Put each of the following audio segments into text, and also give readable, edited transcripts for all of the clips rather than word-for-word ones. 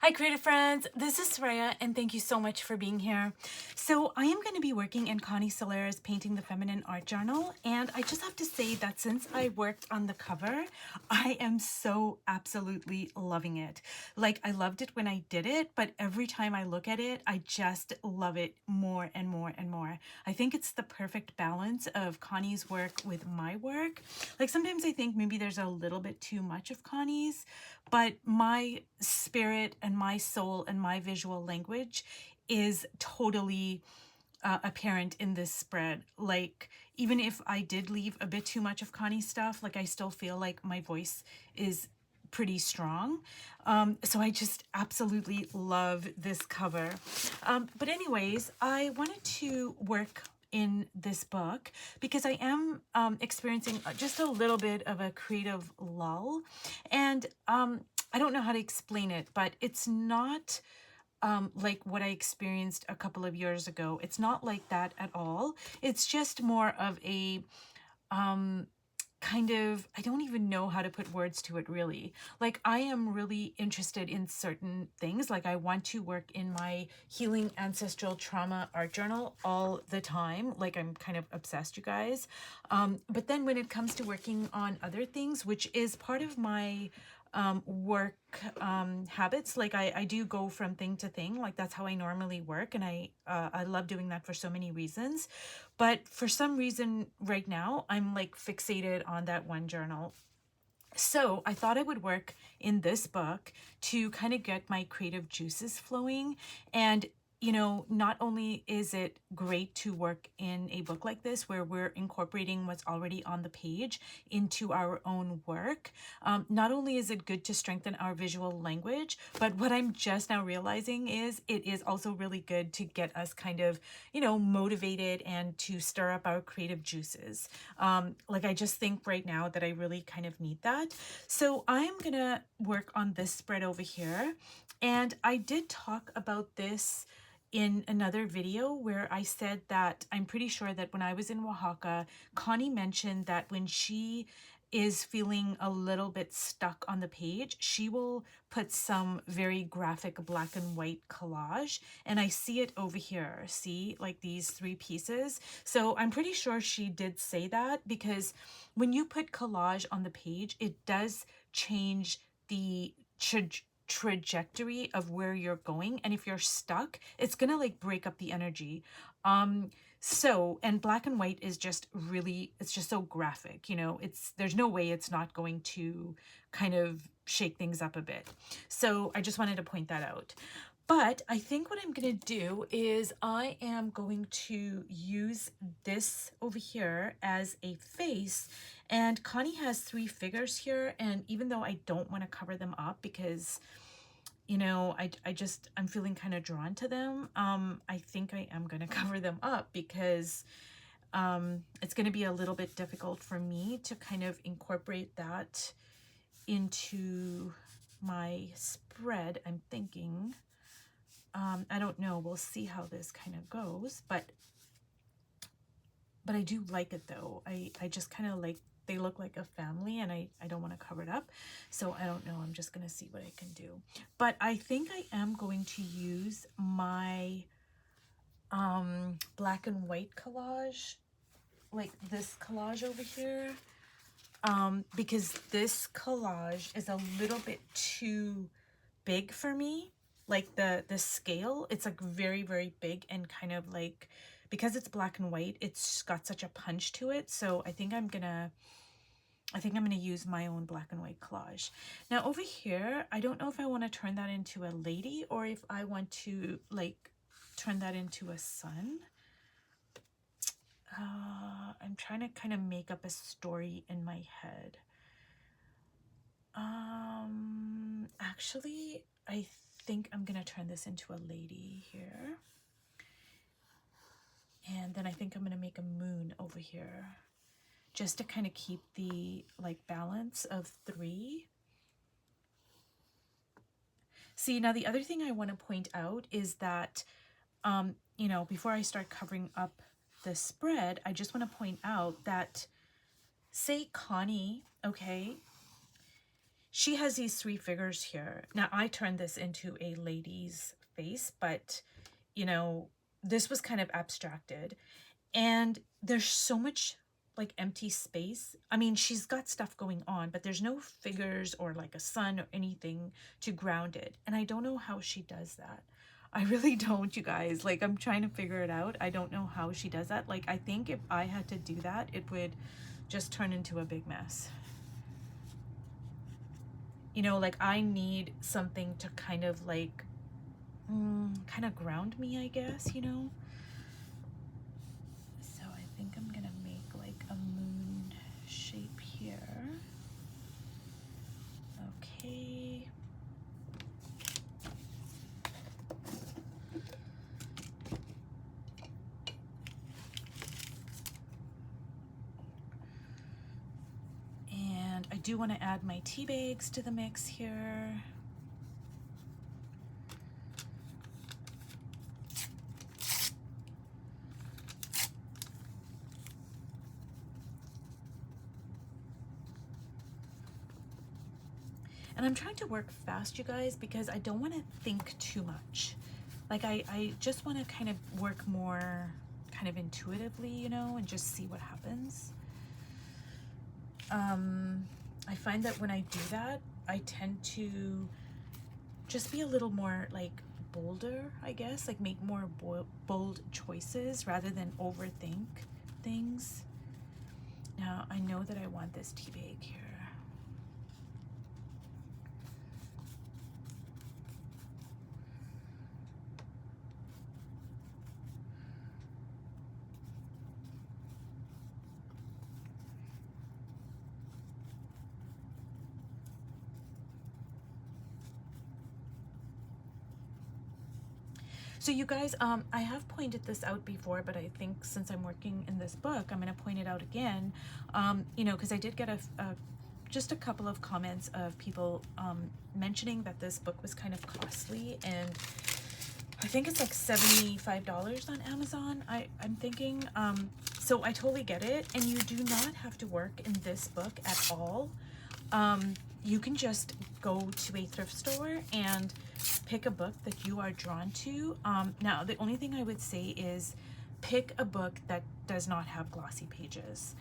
Hi creative friends, this is Soraya and thank you so much for being here. So I am going to be working in Connie Solera's Painting the Feminine art journal, and I just have to say that since I worked on the cover, I am so absolutely loving it. Like, I loved it when I did it, but every time I look at it, I just love it more and more and more. I think it's the perfect balance of Connie's work with my work. Like, sometimes I think maybe there's a little bit too much of Connie's, but my spirit and my soul and my visual language is totally apparent in this spread. Like, even if I did leave a bit too much of Connie's stuff, like, I still feel like my voice is pretty strong. So I just absolutely love this cover. But anyways, I wanted to work in this book because I am experiencing just a little bit of a creative lull, and I don't know how to explain it, but it's not like what I experienced a couple of years ago. It's not like that at all. It's just more of a kind of, I don't even know how to put words to it really. Like, I am really interested in certain things. Like, I want to work in my Healing Ancestral Trauma art journal all the time. Like, I'm kind of obsessed, you guys. But then when it comes to working on other things, which is part of my work habits, like I do go from thing to thing. Like, that's how I normally work, and I love doing that for so many reasons. But for some reason right now, I'm like fixated on that one journal. So I thought I would work in this book to kind of get my creative juices flowing. And you know, not only is it great to work in a book like this where we're incorporating what's already on the page into our own work, not only is it good to strengthen our visual language, but what I'm just now realizing is it is also really good to get us kind of, you know, motivated and to stir up our creative juices. Like, I just think right now that I really kind of need that. So I'm gonna work on this spread over here. And I did talk about this in another video where I said that I'm pretty sure that when I was in Oaxaca, Connie mentioned that when she is feeling a little bit stuck on the page, she will put some very graphic black and white collage. And I see it over here. See, like these three pieces. So I'm pretty sure she did say that, because when you put collage on the page, it does change the trajectory of where you're going, and if you're stuck, it's gonna like break up the energy. So, and black and white is just really, it's just so graphic, you know, it's, there's no way it's not going to kind of shake things up a bit. So I just wanted to point that out. But I think what I'm going to do is I am going to use this over here as a face. And Connie has three figures here. And even though I don't want to cover them up because, you know, I'm feeling kind of drawn to them, I think I am going to cover them up because it's going to be a little bit difficult for me to kind of incorporate that into my spread, I'm thinking. I don't know. We'll see how this kind of goes, but I do like it though. I just kind of like, they look like a family, and I don't want to cover it up. So I don't know. I'm just going to see what I can do. But I think I am going to use my black and white collage, like this collage over here, because this collage is a little bit too big for me. Like the scale, it's like very, very big, and kind of like, because it's black and white, it's got such a punch to it. So I think I'm gonna use my own black and white collage. Now over here, I don't know if I want to turn that into a lady or if I want to like turn that into a sun. I'm trying to kind of make up a story in my head. Actually, I think I'm gonna turn this into a lady here. And then I think I'm gonna make a moon over here, just to kind of keep the like balance of three. See, now the other thing I want to point out is that, you know, before I start covering up the spread, I just want to point out that, say Connie, okay, she has these 3 figures here. Now, I turned this into a lady's face, but, you know, this was kind of abstracted. And there's so much like empty space. I mean, she's got stuff going on, but there's no figures or like a sun or anything to ground it. And I don't know how she does that. I really don't, you guys. Like, I'm trying to figure it out. I don't know how she does that. Like, I think if I had to do that, it would just turn into a big mess. You know, like, I need something to kind of like, kind of ground me, I guess, you know? So I think I'm gonna make like a moon shape here. Okay. And I do want to add my tea bags to the mix here. And I'm trying to work fast, you guys, because I don't want to think too much. Like, I just want to kind of work more kind of intuitively, you know, and just see what happens. I find that when I do that, I tend to just be a little more like bolder, I guess, like make more bold choices rather than overthink things. Now, I know that I want this tea bag here. So you guys, I have pointed this out before, but I think since I'm working in this book, I'm going to point it out again, you know, because I did get just a couple of comments of people mentioning that this book was kind of costly, and I think it's like $75 on Amazon, I'm thinking. So I totally get it, and you do not have to work in this book at all. You can just go to a thrift store and pick a book that you are drawn to. Now, the only thing I would say is pick a book that does not have glossy pages.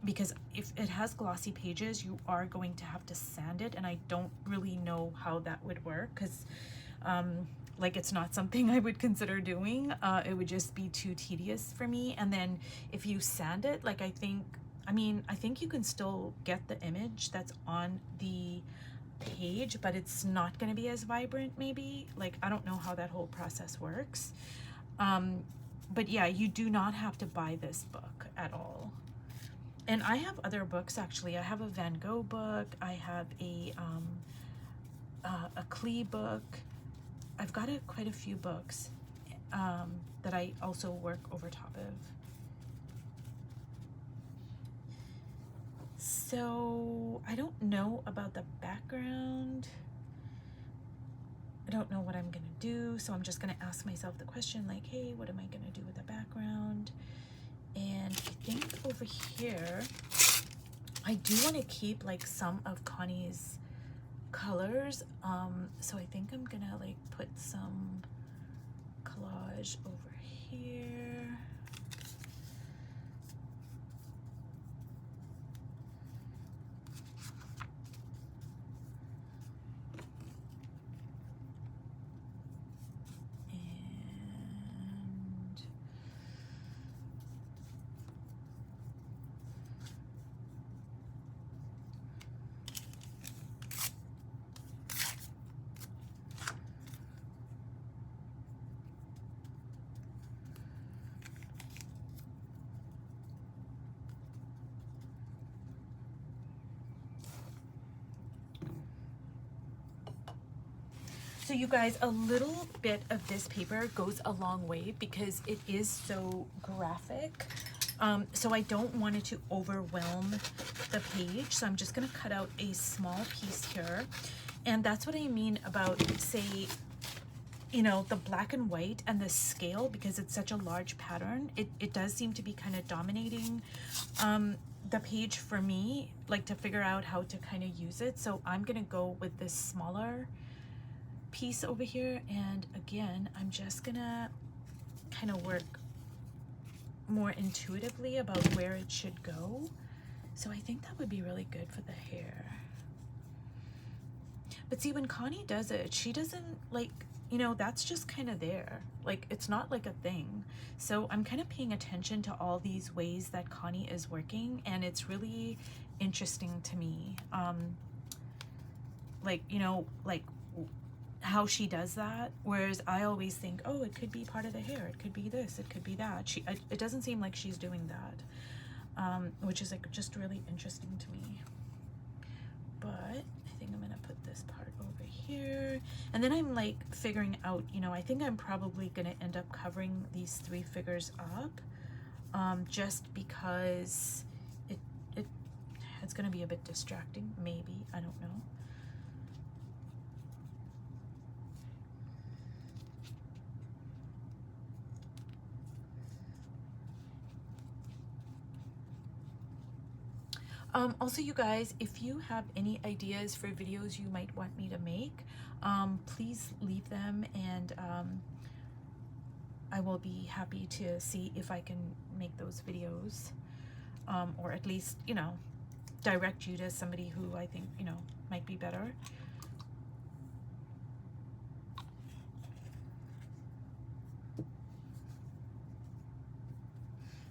Because if it has glossy pages, you are going to have to sand it, and I don't really know how that would work, because like, it's not something I would consider doing. It would just be too tedious for me. And then if you sand it, like, I think you can still get the image that's on the page, but it's not going to be as vibrant, maybe. Like, I don't know how that whole process works. But yeah, you do not have to buy this book at all. And I have other books, actually. I have a Van Gogh book. I have a Klee book. I've got quite a few books that I also work over top of. So I don't know about the background. I don't know what I'm gonna do, so I'm just gonna ask myself the question, like, hey, what am I gonna do with the background? And I think over here, I do want to keep like some of Connie's colors. So I think I'm gonna like put some collage over here. So you guys, a little bit of this paper goes a long way because it is so graphic. So I don't want it to overwhelm the page. So I'm just gonna cut out a small piece here. And that's what I mean about, say, you know, the black and white and the scale, because it's such a large pattern. It does seem to be kind of dominating the page for me, like to figure out how to kind of use it. So I'm gonna go with this smaller piece over here, and again, I'm just gonna kind of work more intuitively about where it should go. So I think that would be really good for the hair. But see, when Connie does it, she doesn't like, you know, that's just kind of there. Like, it's not like a thing. So I'm kind of paying attention to all these ways that Connie is working, and it's really interesting to me. Like, you know, like how she does that, whereas I always think, oh, it could be part of the hair, it could be this, it could be that. It doesn't seem like she's doing that, which is like just really interesting to me. But I think I'm gonna put this part over here, and then I'm like figuring out, you know, I think I'm probably gonna end up covering these 3 figures up, just because it's gonna be a bit distracting, maybe, I don't know. Also, you guys, if you have any ideas for videos you might want me to make, please leave them, and I will be happy to see if I can make those videos, or at least, you know, direct you to somebody who I think, you know, might be better.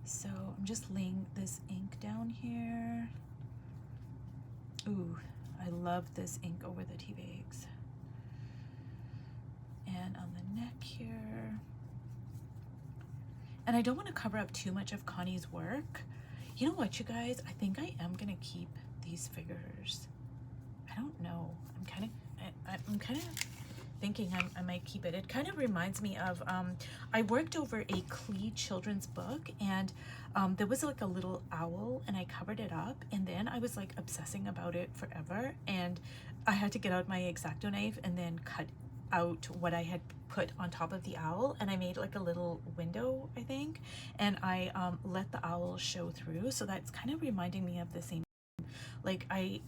So I'm just laying this ink down here. Ooh, I love this ink over the tea bags. And on the neck here. And I don't want to cover up too much of Connie's work. You know what, you guys? I think I am gonna keep these figures. I don't know. I'm kind of thinking I might keep it. It kind of reminds me of I worked over a Clee children's book, and there was like a little owl, and I covered it up, and then I was like obsessing about it forever, and I had to get out my X-Acto knife and then cut out what I had put on top of the owl, and I made like a little window, I think, and I let the owl show through. So that's kind of reminding me of the same, like I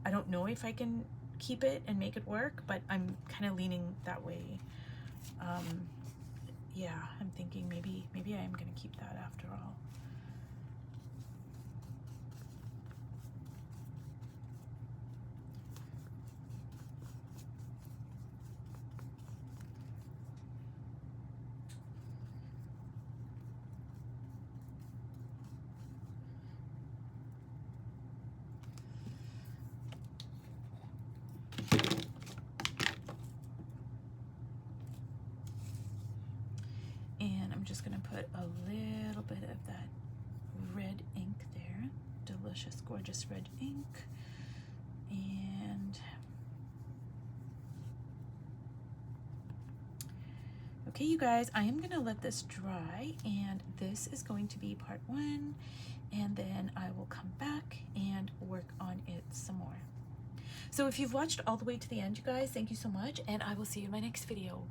don't know if I can keep it and make it work, but I'm kind of leaning that way. Yeah, I'm thinking maybe I am gonna keep that after all. And I'm just gonna put a little bit of that red ink there, delicious, gorgeous red ink. And okay, you guys, I am gonna let this dry, and this is going to be part 1, and then I will come back and work on it some more. So if you've watched all the way to the end, you guys, thank you so much, and I will see you in my next video.